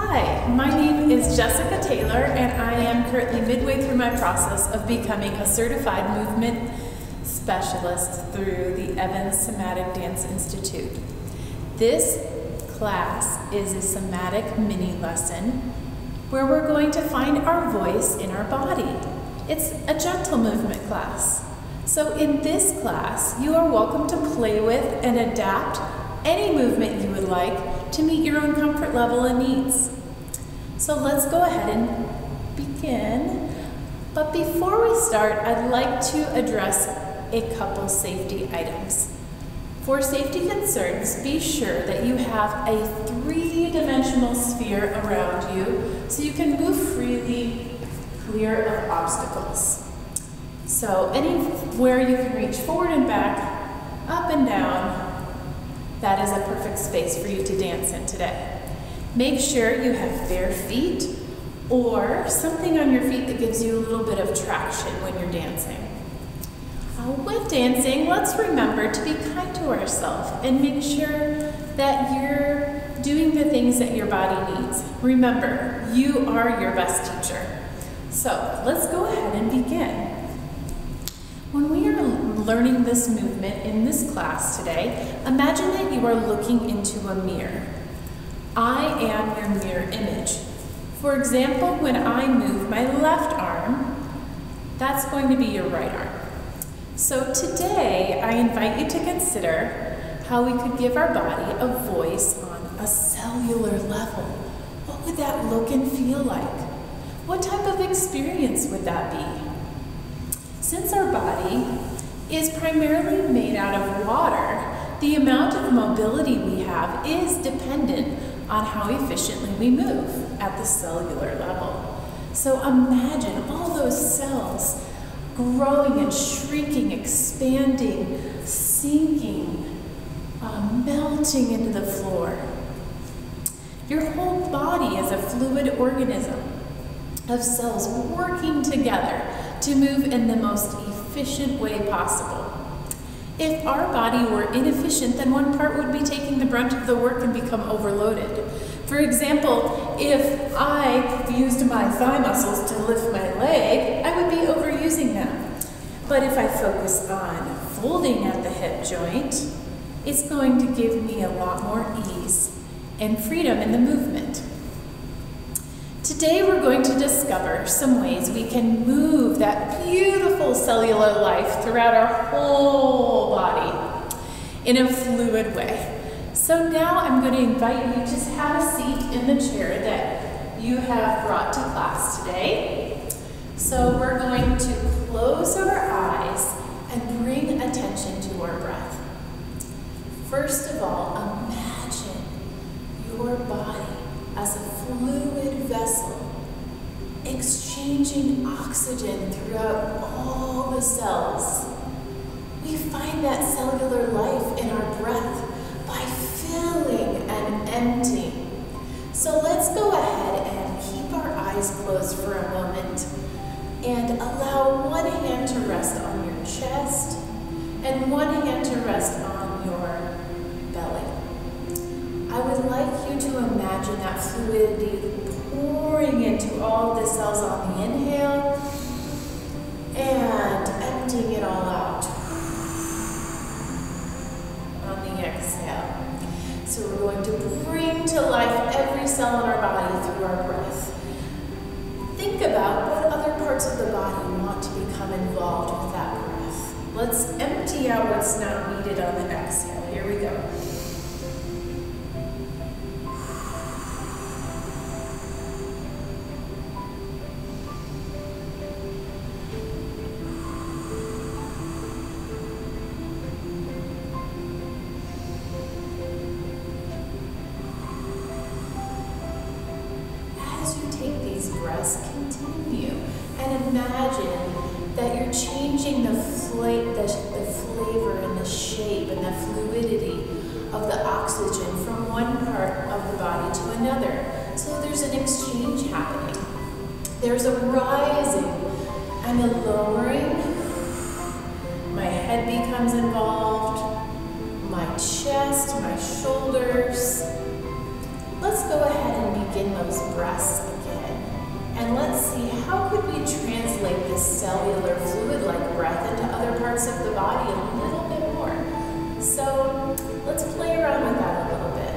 Hi, my name is Jessica Taylor, and I am currently midway through my process of becoming a certified movement specialist through the Evans Somatic Dance Institute. This class is a somatic mini lesson where we're going to find our voice in our body. It's a gentle movement class. So in this class, you are welcome to play with and adapt any movement you would like to meet your own comfort level and needs. So let's go ahead and begin. But before we start, I'd like to address a couple safety items. For safety concerns, be sure that you have a three-dimensional sphere around you so you can move freely, clear of obstacles. So anywhere you can reach forward and back, up and down, that is a perfect space for you to dance in today. Make sure you have bare feet or something on your feet that gives you a little bit of traction when you're dancing. With dancing, let's remember to be kind to ourselves and make sure that you're doing the things that your body needs. Remember, you are your best teacher. So let's go ahead and begin. When we are learning this movement in this class today, imagine that you are looking into a mirror. I am your mirror image. For example, when I move my left arm, that's going to be your right arm. So today, I invite you to consider how we could give our body a voice on a cellular level. What would that look and feel like? What type of experience would that be? Since our body is primarily made out of water, the amount of mobility we have is dependent on how efficiently we move at the cellular level. So imagine all those cells growing and shrinking, expanding, sinking, melting into the floor. Your whole body is a fluid organism of cells working together to move in the most efficient way possible. If our body were inefficient, then one part would be taking the brunt of the work and become overloaded. For example, if I used my thigh muscles to lift my leg, I would be overusing them. But if I focus on folding at the hip joint, it's going to give me a lot more ease and freedom in the movement. Today we're going to discover some ways we can move that beautiful cellular life throughout our whole body in a fluid way. So now I'm going to invite you to just have a seat in the chair that you have brought to class today. So we're going to close our eyes and bring attention to our breath. First of all, imagine your body as a fluid vessel, exchanging oxygen throughout all the cells. We find that cellular life in our breath by filling and emptying. So let's go ahead and keep our eyes closed for a moment and allow one hand to rest on your chest and one hand to rest on your belly. I would like you to imagine that fluidity pouring into all the cells on the inhale and emptying it all out on the exhale. So we're going to bring to life every cell in our body through our breath. Think about what other parts of the body want to become involved with that breath. Let's empty out what's not needed on the exhale. Here we go. Breaths, continue and imagine that you're changing the flavor and the shape and the fluidity of the oxygen from one part of the body to another. So there's an exchange happening. There's a rising and a lowering. My head becomes involved, my chest, my shoulders. let's go ahead and begin those breaths again. And let's see, how could we translate this cellular fluid-like breath into other parts of the body a little bit more? So let's play around with that a little bit.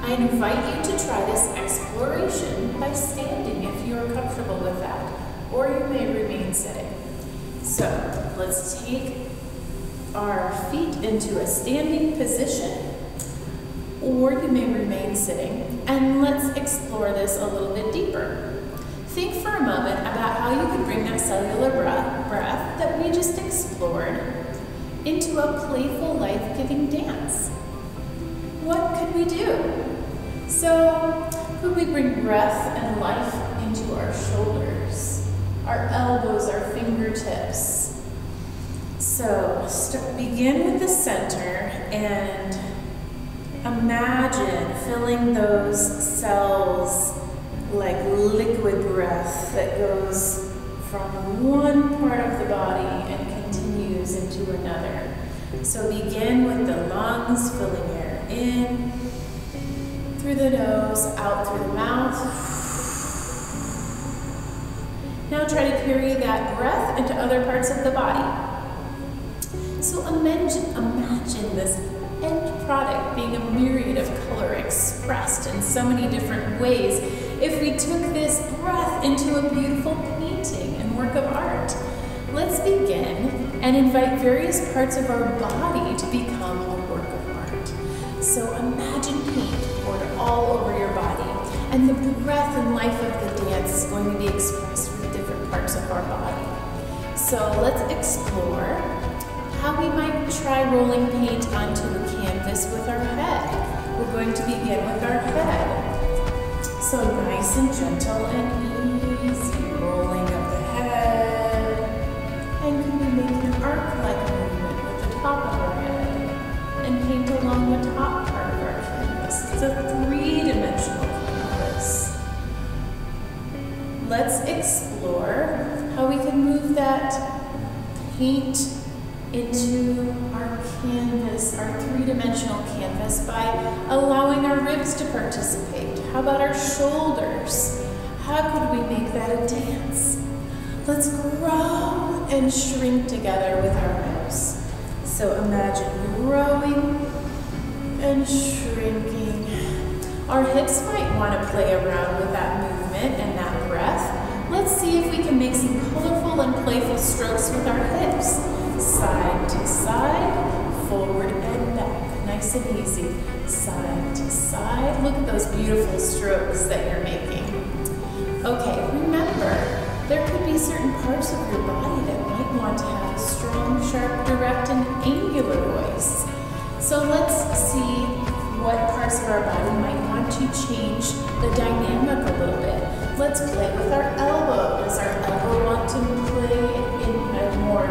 I invite you to try this exploration by standing if you are comfortable with that, or you may remain sitting. So let's take our feet into a standing position, or you may remain sitting, and let's explore this a little bit deeper. Think for a moment about how you could bring that cellular breath that we just explored into a playful, life-giving dance. What could we do? So, could we bring breath and life into our shoulders, our elbows, our fingertips? So, begin with the center and imagine filling those cells like liquid breath that goes from one part of the body and continues into another. So begin with the lungs, filling air in through the nose, out through the mouth. Now try to carry that breath into other parts of the body. So imagine this end product being a myriad of color expressed in so many different ways. If we took this breath into a beautiful painting and work of art, let's begin and invite various parts of our body to become a work of art. So imagine paint poured all over your body, and the breath and life of the dance is going to be expressed with different parts of our body. So let's explore how we might try rolling paint onto the canvas with our head. We're going to begin with our head. So nice and gentle and easy rolling of the head. And can we make an arc-like movement with the top of our head and paint along the top part of our canvas. It's a three-dimensional canvas. Let's explore how we can move that paint into our canvas, our three-dimensional canvas, by allowing our ribs to participate. How about our shoulders? How could we make that a dance? Let's grow and shrink together with our ribs. So imagine growing and shrinking. Our hips might want to play around with that movement and that breath. Let's see if we can make some colorful and playful strokes with our hips. Side to side, forward and back. Nice and easy. Side to side. Look at those beautiful strokes that you're making. Okay, remember, there could be certain parts of your body that might want to have a strong, sharp, direct, and angular voice. So let's see what parts of our body might want to change the dynamic a little bit. Let's play with our elbow. Does our elbow want to play in a more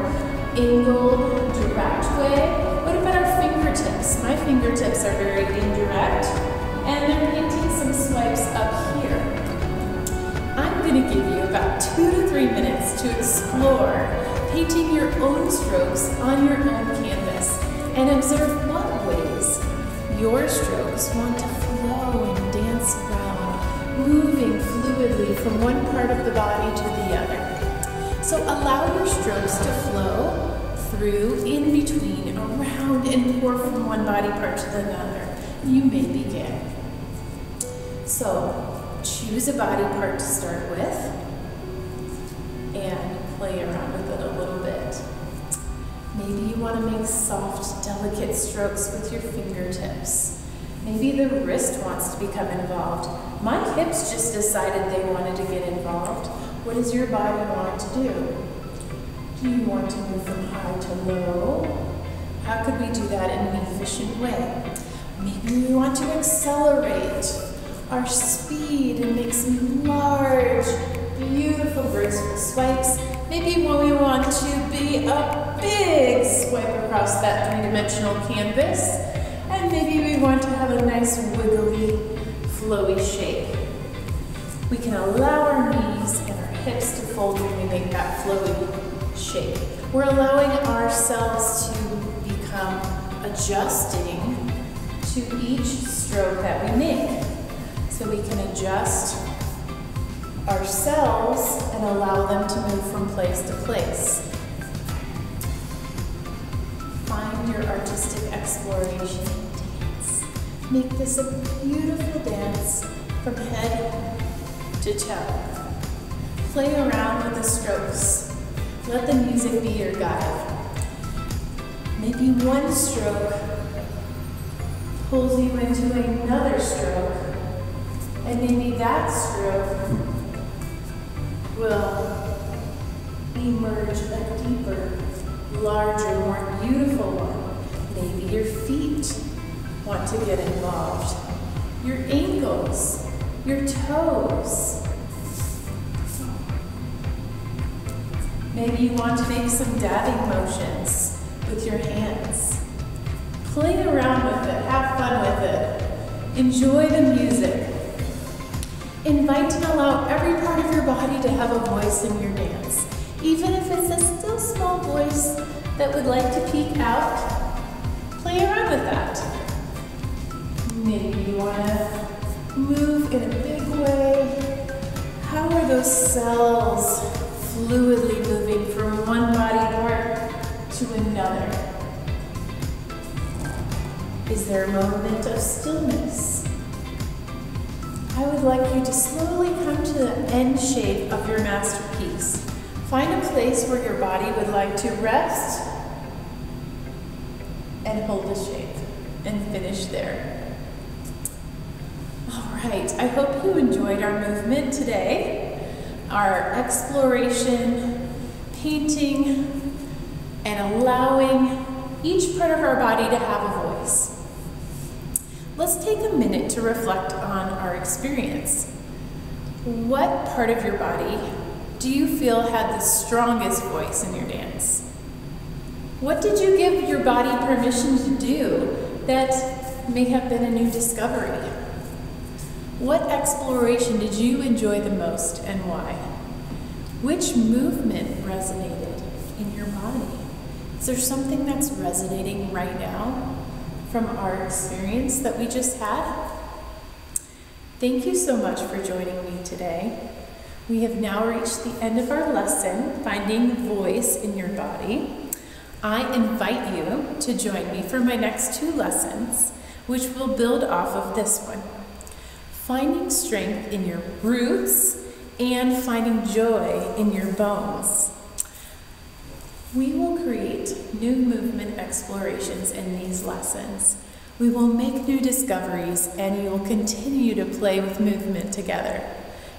angled, direct way? What about our fingertips? My fingertips are very indirect, and they're painting some swipes up here. I'm going to give you about 2 to 3 minutes to explore painting your own strokes on your own canvas and observe what ways your strokes want to flow and dance around, moving fluidly from one part of the body to the other. So allow your strokes to flow through, in between, around, and pour from one body part to another. You may begin. So choose a body part to start with and play around with it a little bit. Maybe you want to make soft, delicate strokes with your fingertips. Maybe the wrist wants to become involved. My hips just decided they wanted to get involved. What does your body want to do? Do you want to move from high to low? How could we do that in an efficient way? Maybe we want to accelerate our speed and make some large, beautiful graceful swipes. Maybe we want to be a big swipe across that three-dimensional canvas. And maybe we want to have a nice wiggly, flowy shape. We can allow our knees and our hips to fold when we make that flowy shape. We're allowing ourselves to become adjusting to to each stroke that we make, so we can adjust ourselves and allow them to move from place to place. Find your artistic exploration dance. Make this a beautiful dance from head to toe. Play around with the strokes. Let the music be your guide. Maybe one stroke pulls you into another stroke, and maybe that stroke will emerge a deeper, larger, more beautiful one. Maybe your feet want to get involved, your ankles, your toes. Maybe you want to make some dabbing motions with your hands. Play around with it, have fun with it. Enjoy the music. Invite and allow every part of your body to have a voice in your dance. Even if it's a still small voice that would like to peek out, play around with that. Maybe you want to move in a big way. How are those cells fluidly moving from one body part to another? Is there a moment of stillness? I would like you to slowly come to the end shape of your masterpiece. Find a place where your body would like to rest and hold the shape and finish there. All right, I hope you enjoyed our movement today, our exploration, painting, and allowing each part of our body to have a voice. Let's take a minute to reflect on our experience. What part of your body do you feel had the strongest voice in your dance? What did you give your body permission to do that may have been a new discovery? What exploration did you enjoy the most and why? Which movement resonated in your body? Is there something that's resonating right now from our experience that we just had? Thank you so much for joining me today. We have now reached the end of our lesson, Finding Voice in Your Body. I invite you to join me for my next 2 lessons, which will build off of this one. Finding strength in your roots and finding joy in your bones. We will create new movement explorations in these lessons. We will make new discoveries, and you will continue to play with movement together.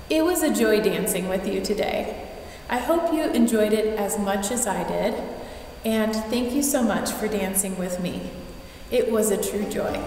It was a joy dancing with you today. I hope you enjoyed it as much as I did, and thank you so much for dancing with me. It was a true joy.